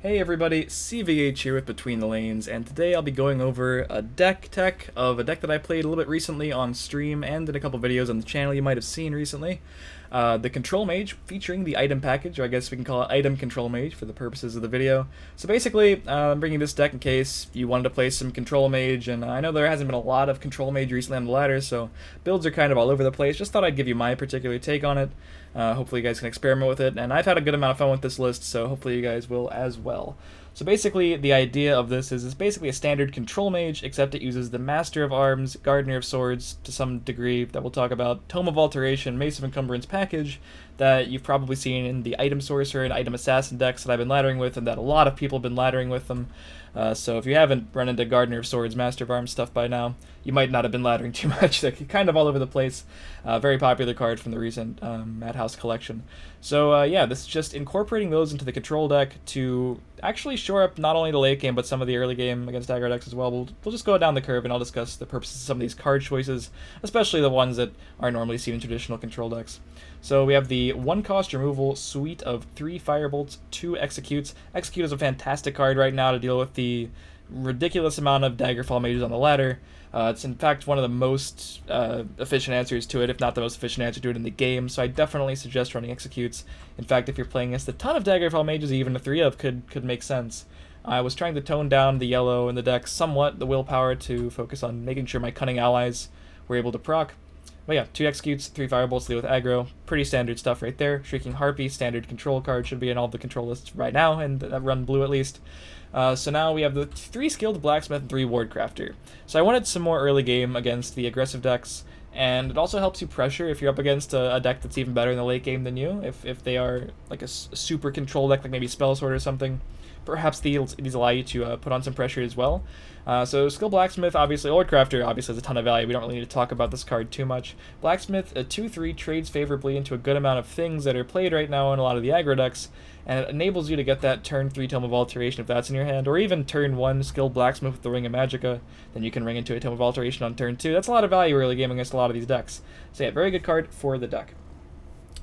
Hey everybody, CVH here with Between the Lanes, and today I'll be going over a deck tech of a deck that I played a little bit recently on stream and in a couple videos on the channel you might have seen recently. The Control Mage, featuring the item package, or I guess we can call it Item Control Mage for the purposes of the video. So basically, I'm bringing this deck in case you wanted to play some Control Mage, and I know there hasn't been a lot of Control Mage recently on the ladder, so builds are kind of all over the place. Just thought I'd give you my particular take on it. Hopefully you guys can experiment with it, and I've had a good amount of fun with this list, so hopefully you guys will as well. So basically, the idea of this is it's basically a standard Control Mage, except it uses the Master of Arms, Gardener of Swords to some degree that we'll talk about, Tome of Alteration, Mace of Encumbrance package that you've probably seen in the Item Sorcerer and Item Assassin decks that I've been laddering with, and that a lot of people have been laddering with them. So if you haven't run into Gardener of Swords, Master of Arms stuff by now, you might not have been laddering too much. They're kind of all over the place. Very popular card from the recent Madhouse collection. So yeah, this is just incorporating those into the control deck to actually shore up not only the late game, but some of the early game against aggro decks as well. We'll just go down the curve, and I'll discuss the purposes of some of these card choices, especially the ones that are normally seen in traditional control decks. So we have the 1-cost removal suite of 3 Firebolts, 2 Executes. Execute is a fantastic card right now to deal with the ridiculous amount of Daggerfall mages on the ladder. It's in fact one of the most efficient answers to it, if not the most efficient answer to it in the game, so I definitely suggest running Executes. In fact, if you're playing against a ton of Daggerfall mages, even a 3 of could make sense. I was trying to tone down the yellow in the deck somewhat, the willpower, to focus on making sure my Cunning allies were able to proc. But yeah, 2 Executes, 3 Firebolts to deal with aggro. Pretty standard stuff right there. Shrieking Harpy, standard control card, should be in all the control lists right now, and run blue at least. So now we have the 3 Skilled Blacksmith and 3 Wardcrafter. So I wanted some more early game against the aggressive decks, and it also helps you pressure if you're up against a deck that's even better in the late game than you, if they are like a super control deck, like maybe Spell Sword or something. Perhaps these allow you to put on some pressure as well. So Skill Blacksmith, obviously, Lordcrafter obviously has a ton of value. We don't really need to talk about this card too much. Blacksmith, a 2/3, trades favorably into a good amount of things that are played right now in a lot of the aggro decks, and it enables you to get that turn 3 Tome of Alteration if that's in your hand, or even turn 1 Skilled Blacksmith with the Ring of Magicka. Then you can ring into a Tome of Alteration on turn 2. That's a lot of value early game against a lot of these decks. So yeah, very good card for the deck.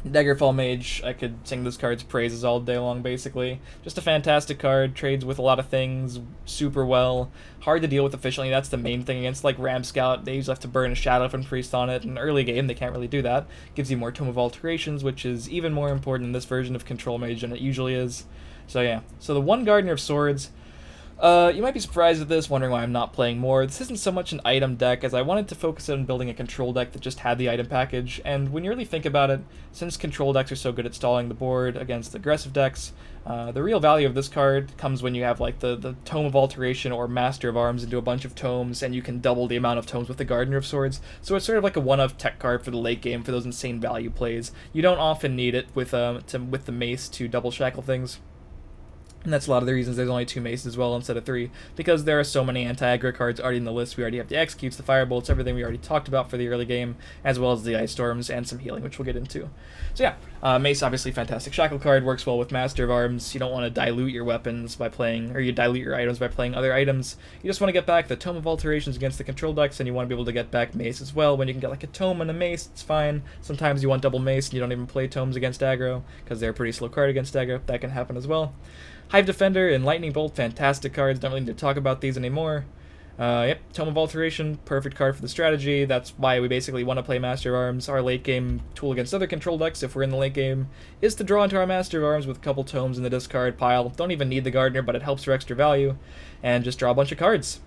Daggerfall Mage, I could sing this card's praises all day long, basically. Just a fantastic card, trades with a lot of things super well, hard to deal with efficiently. That's the main thing against, like, Ram Scout. They usually have to burn a Shadow and Priest on it. In early game, they can't really do that. Gives you more Tome of Alterations, which is even more important in this version of Control Mage than it usually is. So yeah, so the 1 Gardener of Swords. You might be surprised at this, wondering why I'm not playing more. This isn't so much an item deck, as I wanted to focus on building a control deck that just had the item package, and when you really think about it, since control decks are so good at stalling the board against aggressive decks, the real value of this card comes when you have like the Tome of Alteration or Master of Arms into a bunch of tomes, and you can double the amount of tomes with the Gardener of Swords, so it's sort of like a one-of tech card for the late game for those insane value plays. You don't often need it with the Mace to double shackle things. And that's a lot of the reasons there's only 2 Maces as well instead of 3, because there are so many anti-aggro cards already in the list. We already have the Executes, the Firebolts, everything we already talked about for the early game, as well as the Ice Storms and some healing, which we'll get into. So yeah, Mace, obviously fantastic shackle card, works well with Master of Arms. You don't want to dilute your weapons by playing, or you dilute your items by playing other items. You just want to get back the Tome of Alterations against the control decks, and you want to be able to get back Mace as well. When you can get like a Tome and a Mace, it's fine. Sometimes you want double Mace and you don't even play Tomes against aggro, because they're a pretty slow card against aggro. That can happen as well. Hive Defender and Lightning Bolt, fantastic cards. Don't really need to talk about these anymore. Yep, Tome of Alteration, perfect card for the strategy. That's why we basically want to play Master of Arms. Our late game tool against other control decks, if we're in the late game, is to draw into our Master of Arms with a couple tomes in the discard pile. Don't even need the Gardener, but it helps for extra value. And just draw a bunch of cards.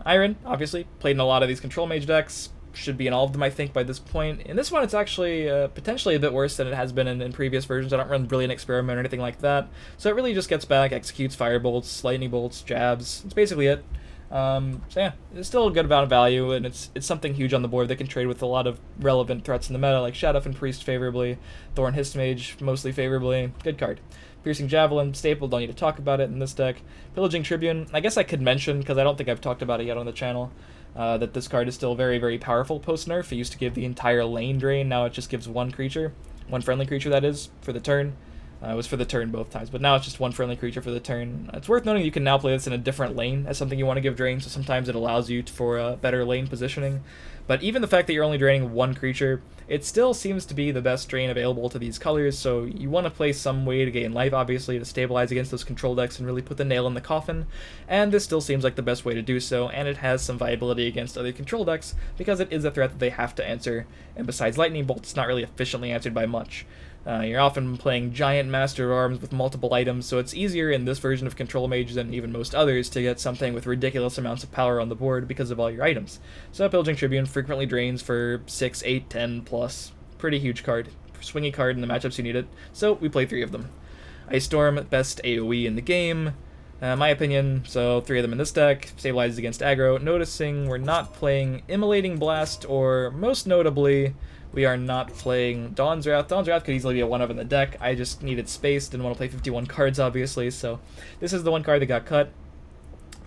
Iron, obviously, played in a lot of these Control Mage decks. Should be in all of them, I think, by this point. In this one, it's actually potentially a bit worse than it has been in previous versions. I don't run Brilliant Experiment or anything like that. So it really just gets back, Executes, Firebolts, Lightning Bolts, Jabs. That's basically it. So yeah, it's still a good amount of value, and it's something huge on the board that can trade with a lot of relevant threats in the meta, like Shadow and Priest favorably, Thorn Mage mostly favorably. Good card. Piercing Javelin, staple, don't need to talk about it in this deck. Pillaging Tribune, I guess I could mention, because I don't think I've talked about it yet on the channel, that this card is still very, very powerful post-nerf. It used to give the entire lane drain, now it just gives 1 creature. 1 friendly creature, that is, for the turn. It was for the turn both times, but now it's just one friendly creature for the turn. It's worth noting you can now play this in a different lane as something you want to give drain, so sometimes it allows you for better lane positioning. But even the fact that you're only draining one creature, it still seems to be the best drain available to these colors, so you want to play some way to gain life, obviously, to stabilize against those control decks and really put the nail in the coffin, and this still seems like the best way to do so, and it has some viability against other control decks, because it is a threat that they have to answer, and besides Lightning Bolt, it's not really efficiently answered by much. You're often playing giant Master of Arms with multiple items, so it's easier in this version of Control Mage than even most others to get something with ridiculous amounts of power on the board because of all your items. So Pillaging Tribune frequently drains for 6, 8, 10 plus. Pretty huge card. Swingy card in the matchups you need it, so we play 3 of them. Ice Storm, best AoE in the game, my opinion, so 3 of them in this deck. Stabilizes against aggro. Noticing we're not playing Immolating Blast, or most notably, we are not playing Dawn's Wrath. Dawn's Wrath could easily be a 1-of in the deck. I just needed space, didn't want to play 51 cards, obviously, so this is the one card that got cut.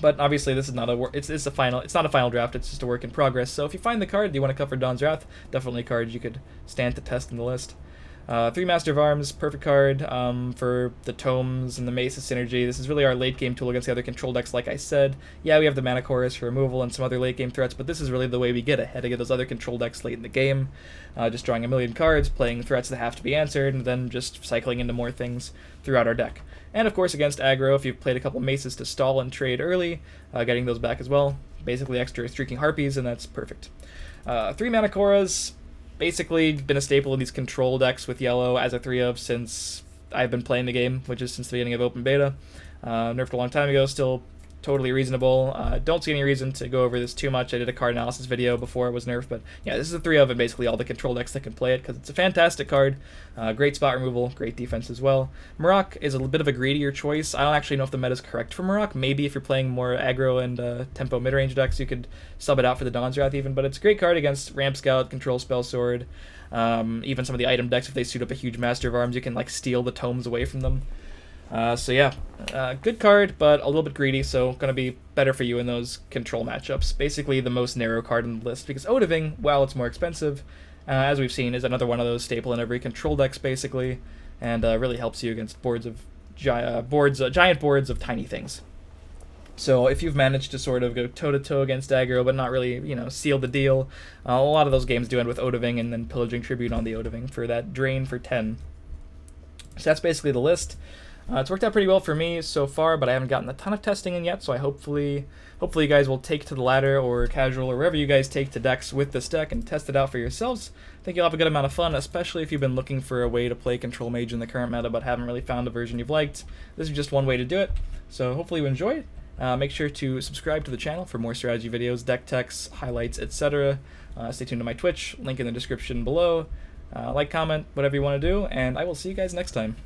But obviously, this is not it's not a final draft. It's just a work in progress. So if you find the card you want to cut for Dawn's Wrath, definitely a card you could stand to test in the list. 3 Master of Arms, perfect card for the Tomes and the Mace's synergy. This is really our late game tool against the other control decks, like I said. Yeah, we have the Mana Chorus for removal and some other late game threats, but this is really the way we get ahead against those other control decks late in the game. Just drawing a million cards, playing threats that have to be answered, and then just cycling into more things throughout our deck. And of course, against aggro, if you've played a couple Maces to stall and trade early, getting those back as well. Basically extra Streaking Harpies, and that's perfect. 3 Mana Koras. Basically been a staple in these control decks with yellow as a 3-of since I've been playing the game, which is since the beginning of open beta. Nerfed a long time ago, still totally reasonable. Don't see any reason to go over this too much. I did a card analysis video before it was nerfed, but yeah, this is a 3-of in basically all the control decks that can play it, because it's a fantastic card. Great spot removal, great defense as well. Marok is a bit of a greedier choice. I don't actually know if the meta is correct for Marok. Maybe if you're playing more aggro and tempo mid-range decks, you could sub it out for the Dawn's Wrath even, but it's a great card against Ramp Scout, Control Spell Sword, even some of the item decks. If they suit up a huge Master of Arms, you can like steal the tomes away from them. So yeah, good card, but a little bit greedy, so gonna be better for you in those control matchups. Basically the most narrow card in the list, because Odiving, while it's more expensive, as we've seen, is another one of those staple in every control decks, basically, and really helps you against giant boards of tiny things. So if you've managed to sort of go toe-to-toe against aggro, but not really, seal the deal, a lot of those games do end with Odiving and then Pillaging Tribute on the Odiving for that drain for 10. So that's basically the list. It's worked out pretty well for me so far, but I haven't gotten a ton of testing in yet, so hopefully you guys will take to the ladder or casual or wherever you guys take to decks with this deck and test it out for yourselves. I think you'll have a good amount of fun, especially if you've been looking for a way to play Control Mage in the current meta but haven't really found a version you've liked. This is just one way to do it, so hopefully you enjoy it. Make sure to subscribe to the channel for more strategy videos, deck techs, highlights, etc. Stay tuned to my Twitch, link in the description below. Like, comment, whatever you want to do, and I will see you guys next time.